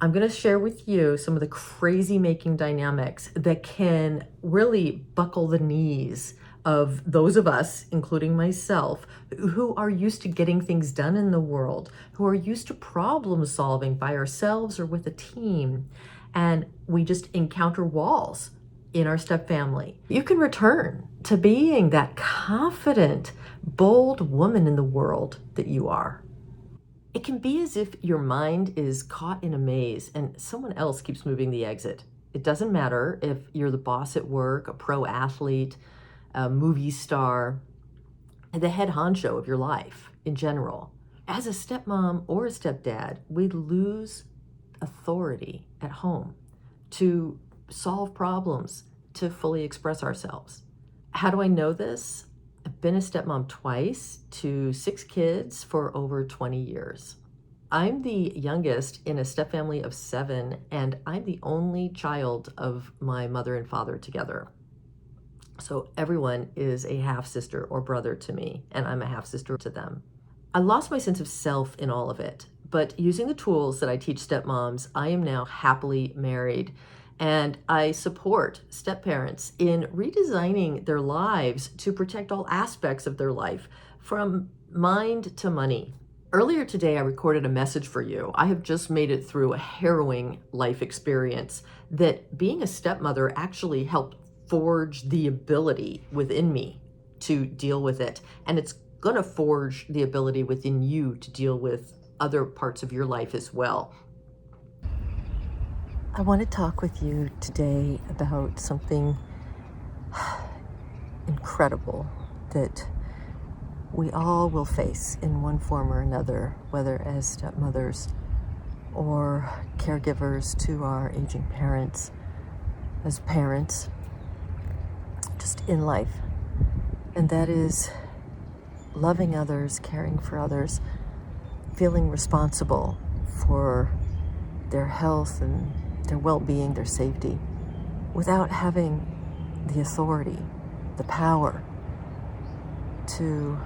I'm going to share with you some of the crazy making dynamics that can really buckle the knees of those of us, including myself, who are used to getting things done in the world, who are used to problem solving by ourselves or with a team. And we just encounter walls in our step family. You can return to being that confident, bold woman in the world that you are. It can be as if your mind is caught in a maze and someone else keeps moving the exit. It doesn't matter if you're the boss at work, a pro athlete, a movie star, the head honcho of your life in general. As a stepmom or a stepdad, we lose authority at home to solve problems, to fully express ourselves. How do I know this? I've been a stepmom twice to 6 kids for over 20 years. I'm the youngest in a stepfamily of 7, and I'm the only child of my mother and father together. So everyone is a half-sister or brother to me, and I'm a half-sister to them. I lost my sense of self in all of it, but using the tools that I teach stepmoms, I am now happily married. And I support stepparents in redesigning their lives to protect all aspects of their life, from mind to money. Earlier today, I recorded a message for you. I have just made it through a harrowing life experience that being a stepmother actually helped forge the ability within me to deal with it. And it's going to forge the ability within you to deal with other parts of your life as well. I want to talk with you today about something incredible that we all will face in one form or another, whether as stepmothers or caregivers to our aging parents, as parents, just in life. And that is loving others, caring for others, feeling responsible for their health and their well-being, their safety, without having the authority, the power to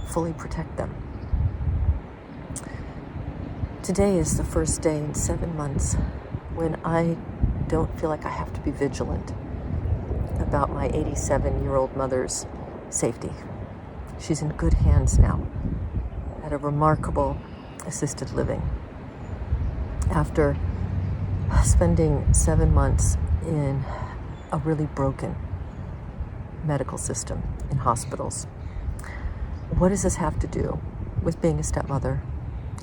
fully protect them. Today is the first day in 7 months when I don't feel like I have to be vigilant about my 87-year-old mother's safety. She's in good hands now at a remarkable assisted living. After spending 7 months in a really broken medical system in hospitals. What does this have to do with being a stepmother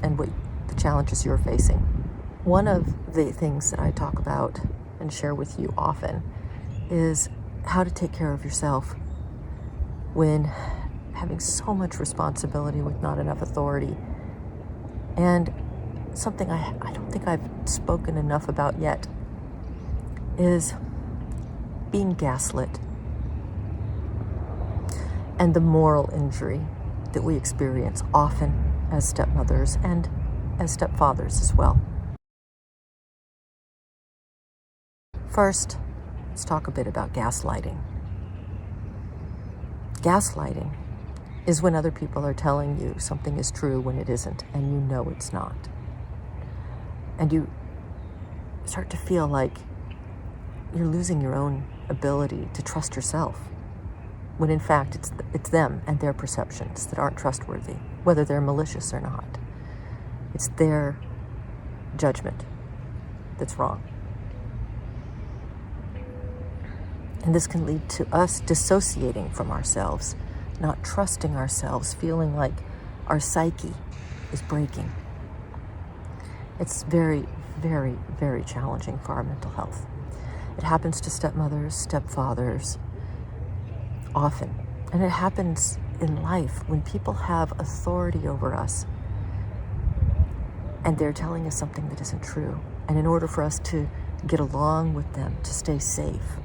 and what the challenges you're facing? One of the things that I talk about and share with you often is how to take care of yourself when having so much responsibility with not enough authority. And something I don't think I've spoken enough about yet is being gaslit and the moral injury that we experience often as stepmothers and as stepfathers as well. First, let's talk a bit about gaslighting. Gaslighting is when other people are telling you something is true when it isn't, and you know it's not. And you start to feel like you're losing your own ability to trust yourself, when in fact it's them and their perceptions that aren't trustworthy, whether they're malicious or not. It's their judgment that's wrong. And this can lead to us dissociating from ourselves, not trusting ourselves, feeling like our psyche is breaking. It's very, very, very challenging for our mental health. It happens to stepmothers, stepfathers, often. And it happens in life when people have authority over us and they're telling us something that isn't true. And in order for us to get along with them, to stay safe,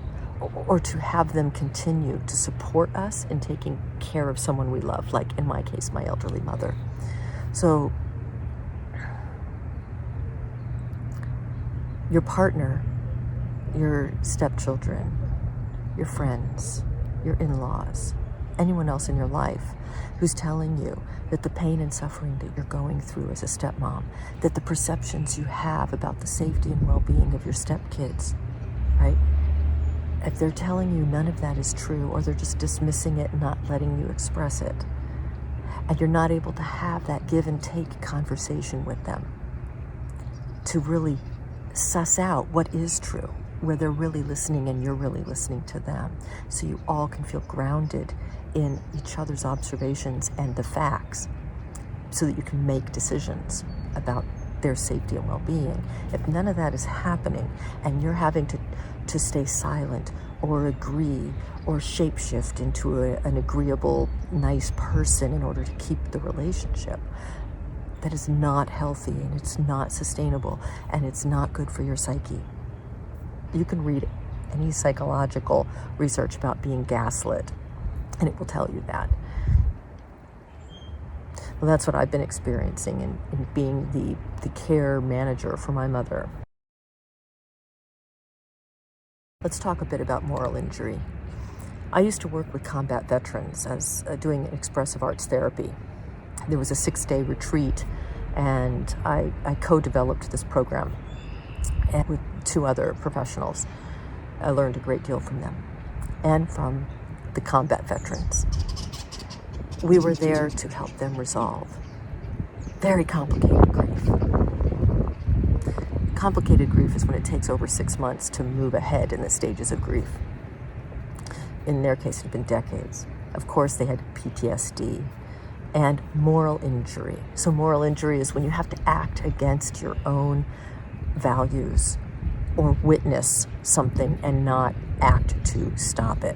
or to have them continue to support us in taking care of someone we love, like in my case, my elderly mother. So your partner, your stepchildren, your friends, your in-laws, anyone else in your life who's telling you that the pain and suffering that you're going through as a stepmom, that the perceptions you have about the safety and well-being of your stepkids, right? If they're telling you none of that is true, or they're just dismissing it and not letting you express it, and you're not able to have that give and take conversation with them to really suss out what is true, where they're really listening and you're really listening to them, so you all can feel grounded in each other's observations and the facts, so that you can make decisions about their safety and well-being. If none of that is happening and you're having to stay silent or agree or shapeshift into an agreeable, nice person in order to keep the relationship, that is not healthy, and it's not sustainable, and it's not good for your psyche. You can read any psychological research about being gaslit, and it will tell you that. Well, that's what I've been experiencing in being the care manager for my mother. Let's talk a bit about moral injury. I used to work with combat veterans as doing expressive arts therapy. There was a 6-day retreat, and I co-developed this program and with 2 other professionals. I learned a great deal from them and from the combat veterans. We were there to help them resolve very complicated grief. Complicated grief is when it takes over 6 months to move ahead in the stages of grief. In their case, it had been decades. Of course, they had PTSD and moral injury. So moral injury is when you have to act against your own values or witness something and not act to stop it.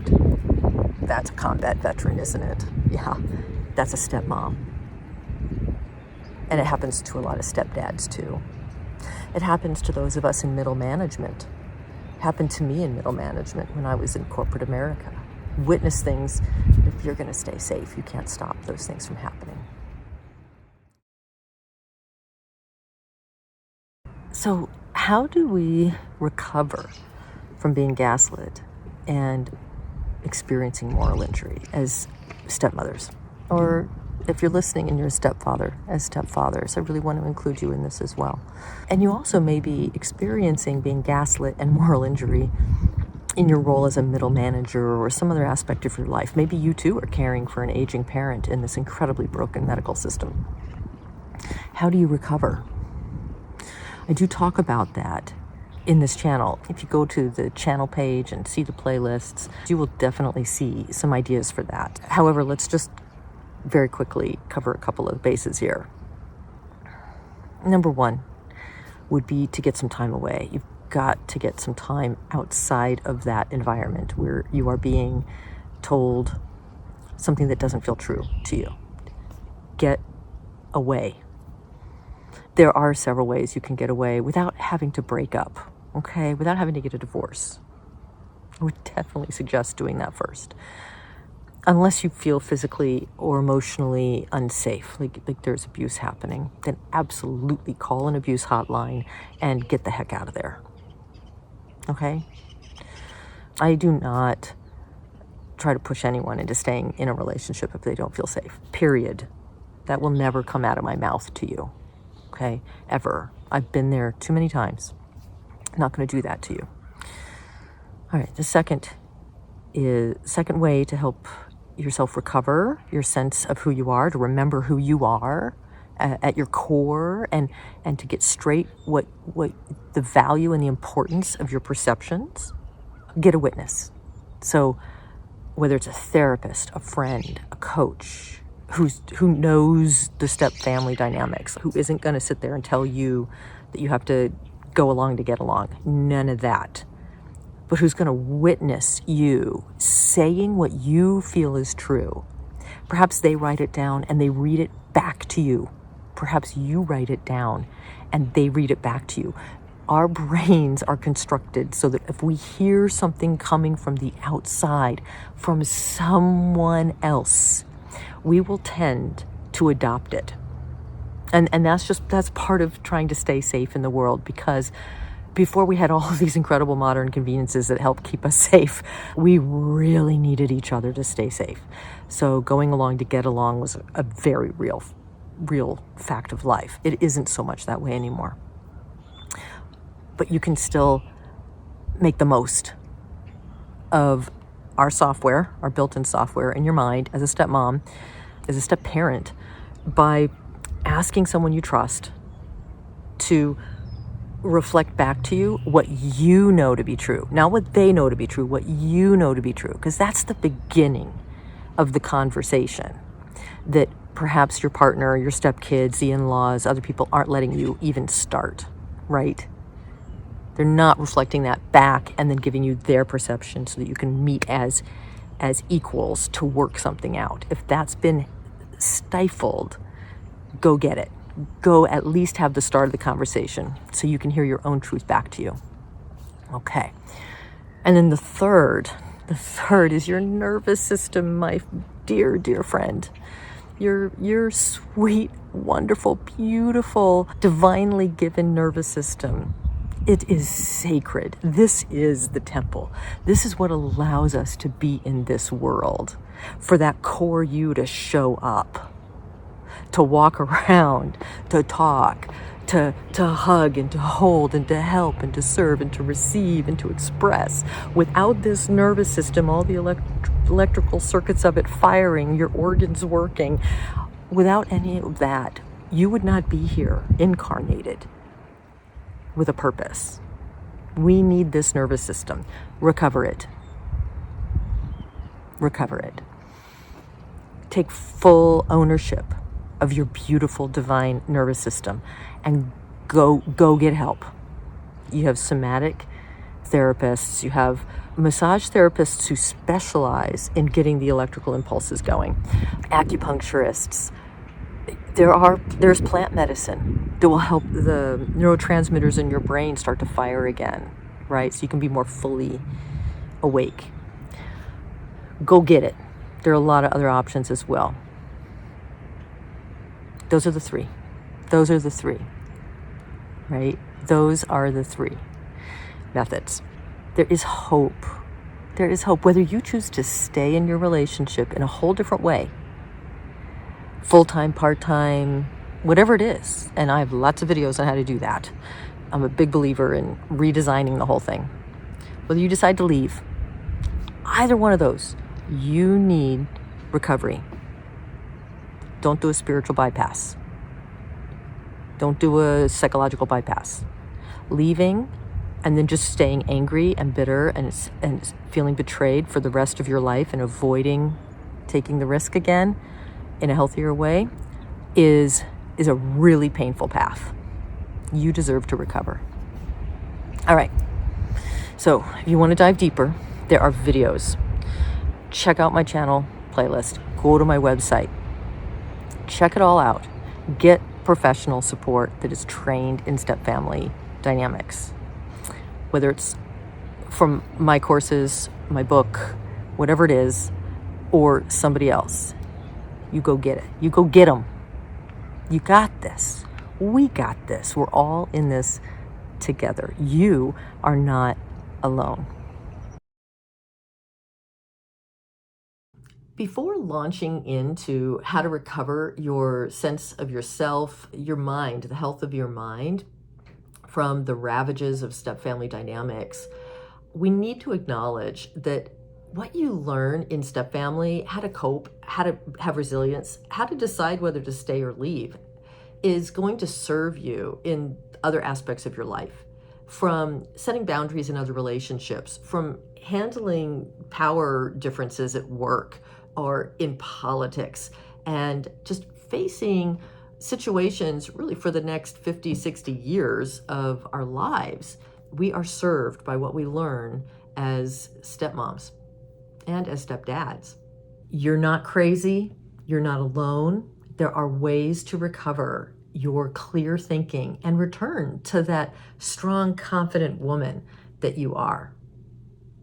That's a combat veteran, isn't it? Yeah, that's a stepmom. And it happens to a lot of stepdads too. It happens to those of us in middle management. It happened to me in middle management when I was in corporate America. Witness things. If you're going to stay safe, you can't stop those things from happening. So how do we recover from being gaslit and experiencing moral injury as stepmothers? Or if you're listening and you're a stepfather, as stepfathers, I really want to include you in this as well. And you also may be experiencing being gaslit and moral injury in your role as a middle manager or some other aspect of your life. Maybe you too are caring for an aging parent in this incredibly broken medical system. How do you recover? I do talk about that in this channel. If you go to the channel page and see the playlists, you will definitely see some ideas for that. However, let's just very quickly cover a couple of bases here. Number 1 would be to get some time away. You've got to get some time outside of that environment where you are being told something that doesn't feel true to you. Get away. There are several ways you can get away without having to break up, okay? Without having to get a divorce. I would definitely suggest doing that first. Unless you feel physically or emotionally unsafe, like there's abuse happening, then absolutely call an abuse hotline and get the heck out of there. Okay? I do not try to push anyone into staying in a relationship if they don't feel safe. Period. That will never come out of my mouth to you. Okay? Ever. I've been there too many times. I'm not going to do that to you. All right. The second way to help yourself recover your sense of who you are, to remember who you are at your core, and to get straight what the value and the importance of your perceptions. Get a witness. So whether it's a therapist, a friend, a coach, who knows the step family dynamics, who isn't going to sit there and tell you that you have to go along to get along. None of that. But who's going to witness you saying what you feel is true. Perhaps they write it down and they read it back to you. Perhaps you write it down and they read it back to you. Our brains are constructed so that if we hear something coming from the outside, from someone else, we will tend to adopt it. And that's part of trying to stay safe in the world, because before we had all of these incredible modern conveniences that help keep us safe, we really needed each other to stay safe. So going along to get along was a very real fact of life. It isn't so much that way anymore. But you can still make the most of our software, our built-in software in your mind as a stepmom, as a step parent, by asking someone you trust to reflect back to you what you know to be true. Not what they know to be true, what you know to be true. Because that's the beginning of the conversation that perhaps your partner, your stepkids, the in-laws, other people aren't letting you even start, right? They're not reflecting that back and then giving you their perception so that you can meet as equals to work something out. If that's been stifled, go get it. Go at least have the start of the conversation so you can hear your own truth back to you. Okay. And then the third is your nervous system, my dear friend. Your sweet, wonderful, beautiful, divinely given nervous system. It is sacred. This is the temple. This is what allows us to be in this world, for that core you to show up, to walk around, to talk, to hug and to hold and to help and to serve and to receive and to express. Without this nervous system, all the electrical circuits of it firing, your organs working, without any of that, you would not be here incarnated with a purpose. We need this nervous system. Recover it. Recover it. Take full ownership of your beautiful divine nervous system and go get help. You have somatic therapists, you have massage therapists who specialize in getting the electrical impulses going, acupuncturists. There's plant medicine that will help the neurotransmitters in your brain start to fire again, right? So you can be more fully awake. Go get it. There are a lot of other options as well. Those are the three, right? Those are the three methods. There is hope. There is hope, whether you choose to stay in your relationship in a whole different way, full-time, part-time, whatever it is. And I have lots of videos on how to do that. I'm a big believer in redesigning the whole thing. Whether you decide to leave, either one of those, you need recovery. Don't do a spiritual bypass. Don't do a psychological bypass. Leaving and then just staying angry and bitter and feeling betrayed for the rest of your life and avoiding taking the risk again in a healthier way is a really painful path. You deserve to recover. All right. So if you want to dive deeper, there are videos. Check out my channel playlist. Go to my website. Check it all out. Get professional support that is trained in stepfamily dynamics. Whether it's from my courses, my book, whatever it is, or somebody else. You go get it. You go get them. You got this. We got this. We're all in this together. You are not alone. Before launching into how to recover your sense of yourself, your mind, the health of your mind from the ravages of stepfamily dynamics, we need to acknowledge that what you learn in stepfamily, how to cope, how to have resilience, how to decide whether to stay or leave, is going to serve you in other aspects of your life. From setting boundaries in other relationships, from handling power differences at work or in politics, and just facing situations really for the next 50, 60 years of our lives. We are served by what we learn as stepmoms and as stepdads. You're not crazy. You're not alone. There are ways to recover your clear thinking and return to that strong, confident woman that you are.